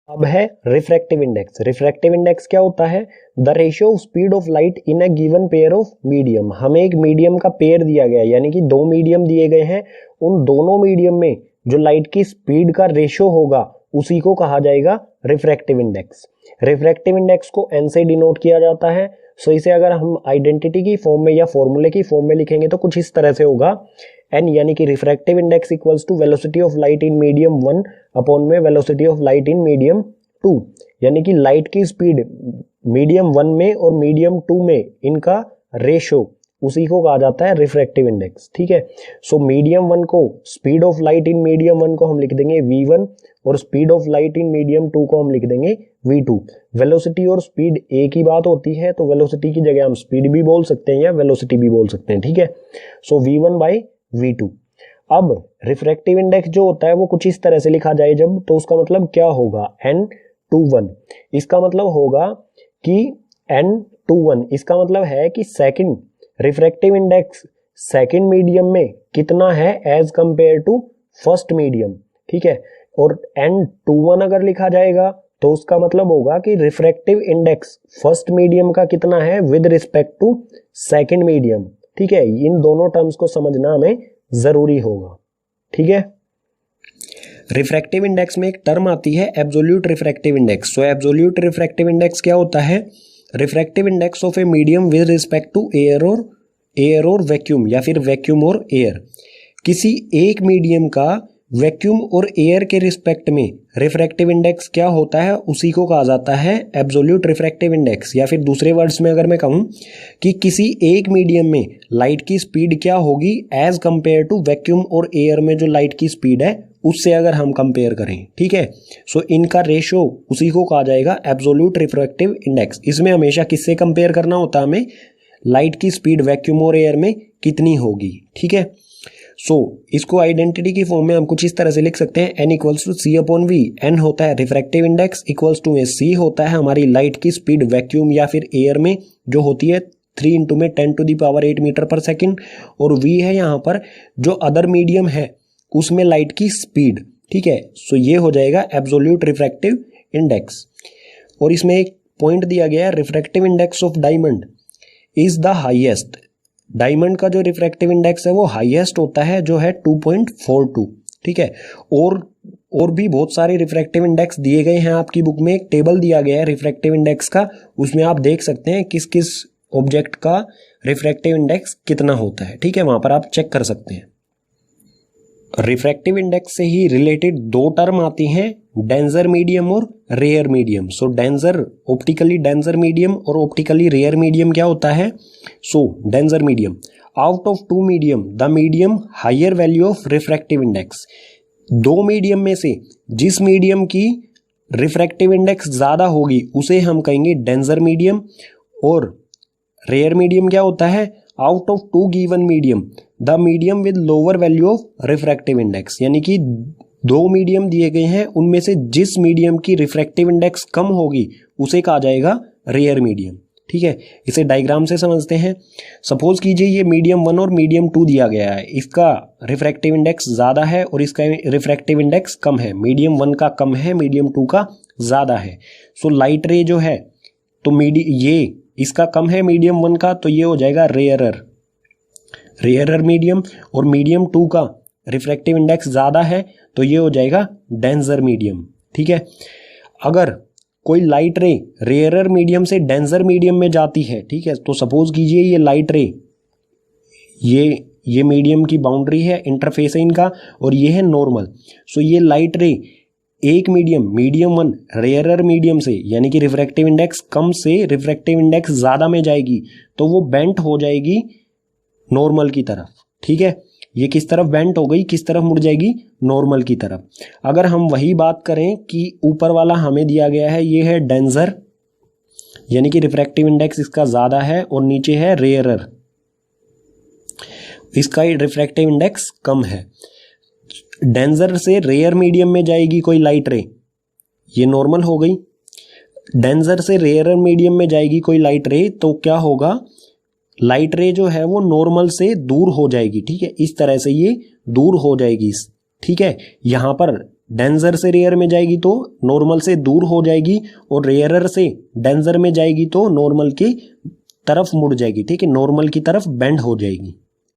अब है refractive index. Refractive index क्या होता है? The ratio of speed of light in a given pair of medium. हमें एक मीडियम का पेयर दिया गया है, यानी कि दो मीडियम दिए गए हैं, उन दोनों मीडियम में जो लाइट की स्पीड का रेशियो होगा उसी को कहा जाएगा रिफ्रैक्टिव इंडेक्स। रिफ्रैक्टिव इंडेक्स को n से डिनोट किया जाता है। सो इसे अगर हम आइडेंटिटी की फॉर्म में या फॉर्मूले की फॉर्म में लिखेंगे तो कुछ इस तरह से होगा, n यानी कि refractive index equals to velocity of light in medium 1 upon में velocity of light in medium 2, यानी कि लाइट की स्पीड मीडियम 1 में और मीडियम 2 में इनका रेशो, उसी को कहा जाता है रिफ्रैक्टिव इंडेक्स। ठीक है, सो मीडियम 1 को, speed of light in medium 1 को हम लिख देंगे v1 और speed of light in medium 2 को हम लिख देंगे v2। वेलोसिटी और स्पीड एक ही बात होती है, तो वेलोसिटी की जगह हम स्पीड भी बोल सकते हैं या वेलोसिटी भी बोल सकते हैं। ठीक है, सो v1 बाई v2। अब रिफ्रैक्टिव इंडेक्स जो होता है वो कुछ इस तरह से लिखा जाए जब, तो उसका मतलब क्या होगा? n/1। इसका मतलब होगा कि n/1, इसका मतलब है कि second refractive index second medium में कितना है as compare to first medium. ठीक है, और n/1 अगर लिखा जाएगा तो उसका मतलब होगा कि रिफ्रैक्टिव इंडेक्स फर्स्ट मीडियम का कितना है with respect to second medium. ठीक है, इन दोनों टर्म्स को समझना हमें जरूरी होगा। ठीक है, रिफ्रैक्टिव इंडेक्स में एक टर्म आती है absolute refractive index. So absolute refractive index क्या होता है? Refractive index of a medium with respect to air और वैक्यूम, या फिर वैक्यूम और एयर। किसी एक मीडियम का वैक्यूम और एयर के रिस्पेक्ट में रिफ्रैक्टिव इंडेक्स क्या होता है, उसी को कहा जाता है एब्सोल्यूट रिफ्रैक्टिव इंडेक्स। या फिर दूसरे वर्ड्स में अगर मैं कहूं कि किसी एक मीडियम में लाइट की स्पीड क्या होगी एज कंपेयर टू वैक्यूम और एयर में जो लाइट की स्पीड है उससे अगर हम कंपेयर करें। ठीक है, सो इनका रेशो उसी को कहा जाएगा एब्सोल्यूट रिफ्रैक्टिव इंडेक्स। इसमें हमेशा किससे कंपेयर करना होता है? हमें लाइट की स्पीड वैक्यूम और एयर में कितनी होगी। ठीक है, सो इसको आइडेंटिटी की फॉर्म में हम कुछ इस तरह से लिख सकते हैं, n equals to c/v। n होता है रिफ्रैक्टिव इंडेक्स, इक्वल्स टू में c होता है हमारी लाइट की स्पीड वैक्यूम या फिर एयर में जो होती है 3 इंटू में 10⁻8 मीटर पर सेकेंड, और v है यहाँ पर जो अदर मीडियम है उसमें लाइट की स्पीड। ठीक है, सो ये हो जाएगा एब्सोल्यूट रिफ्रैक्टिव इंडेक्स। और इसमें एक पॉइंट दिया गया है, refractive index of diamond is the highest. Diamond का जो रिफ्रैक्टिव इंडेक्स है वो हाईएस्ट होता है, जो है 2.42। ठीक है, और भी बहुत सारे रिफ्रैक्टिव इंडेक्स दिए गए हैं आपकी बुक में। एक टेबल दिया गया है रिफ्रैक्टिव इंडेक्स का, उसमें आप देख सकते हैं किस किस ऑब्जेक्ट का रिफ्रैक्टिव इंडेक्स कितना होता है। ठीक है, वहां पर आप चेक कर सकते हैं। रिफ्रैक्टिव इंडेक्स से ही रिलेटेड दो टर्म आती हैं, डेंजर मीडियम और rare medium. So denser, optically denser medium और ऑप्टिकली रेयर मीडियम क्या होता है? So denser medium, out of two medium the medium higher value of refractive index. दो मीडियम में से जिस मीडियम की रिफ्रैक्टिव इंडेक्स ज्यादा होगी उसे हम कहेंगे डेंजर मीडियम। और रेयर मीडियम क्या होता है? Out of two given medium the medium with lower value of refractive index, यानी कि दो मीडियम दिए गए हैं, उनमें से जिस मीडियम की रिफ्रैक्टिव इंडेक्स कम होगी उसे कहा जाएगा रेयर मीडियम। ठीक है, इसे डायग्राम से समझते हैं। सपोज कीजिए ये मीडियम 1 और मीडियम 2 दिया गया है, इसका रिफ्रैक्टिव इंडेक्स ज्यादा है और इसका रिफ्रैक्टिव इंडेक्स कम है। मीडियम 1 का कम है, मीडियम 2 का ज्यादा है। सो लाइट रे जो है तो ये इसका कम है मीडियम 1 का, तो ये हो जाएगा रेयरर मीडियम। और मीडियम 2 का रिफ्रैक्टिव इंडेक्स ज्यादा है तो ये हो जाएगा डेंजर मीडियम। ठीक है, अगर कोई लाइट रे रेयरर मीडियम से डेंजर मीडियम में जाती है, ठीक है, तो सपोज कीजिए ये लाइट रे, ये मीडियम की बाउंड्री है, इंटरफेस है इनका, और ये है नॉर्मल। सो ये लाइट रे एक मीडियम 1 रेयरर मीडियम से, यानी कि रिफ्रैक्टिव इंडेक्स कम से रिफ्रैक्टिव इंडेक्स ज्यादा में जाएगी तो वो बेंट हो जाएगी नॉर्मल की तरफ। ठीक है, ये किस तरफ बेंट हो गई, किस तरफ मुड़ जाएगी? नॉर्मल की तरफ। अगर हम वही बात करें कि ऊपर वाला हमें दिया गया है, ये है डेंजर, यानी कि रिफ्रैक्टिव इंडेक्स इसका ज्यादा है, और नीचे है रेयरर, इसका रिफ्रैक्टिव इंडेक्स कम है। डेंजर से रेयर मीडियम में जाएगी कोई लाइट रे, ये नॉर्मल हो गई। डेंजर से रेयर मीडियम में जाएगी कोई लाइट रे, तो क्या होगा? लाइट रे जो है वो नॉर्मल से दूर हो जाएगी। ठीक है, इस तरह से ये दूर हो जाएगी। ठीक है, यहां पर डेंजर से रेयर में जाएगी तो नॉर्मल से दूर हो जाएगी, और रेयरर से डेंजर में जाएगी तो नॉर्मल की तरफ मुड़ जाएगी, ठीक है, नॉर्मल की तरफ बेंड हो जाएगी।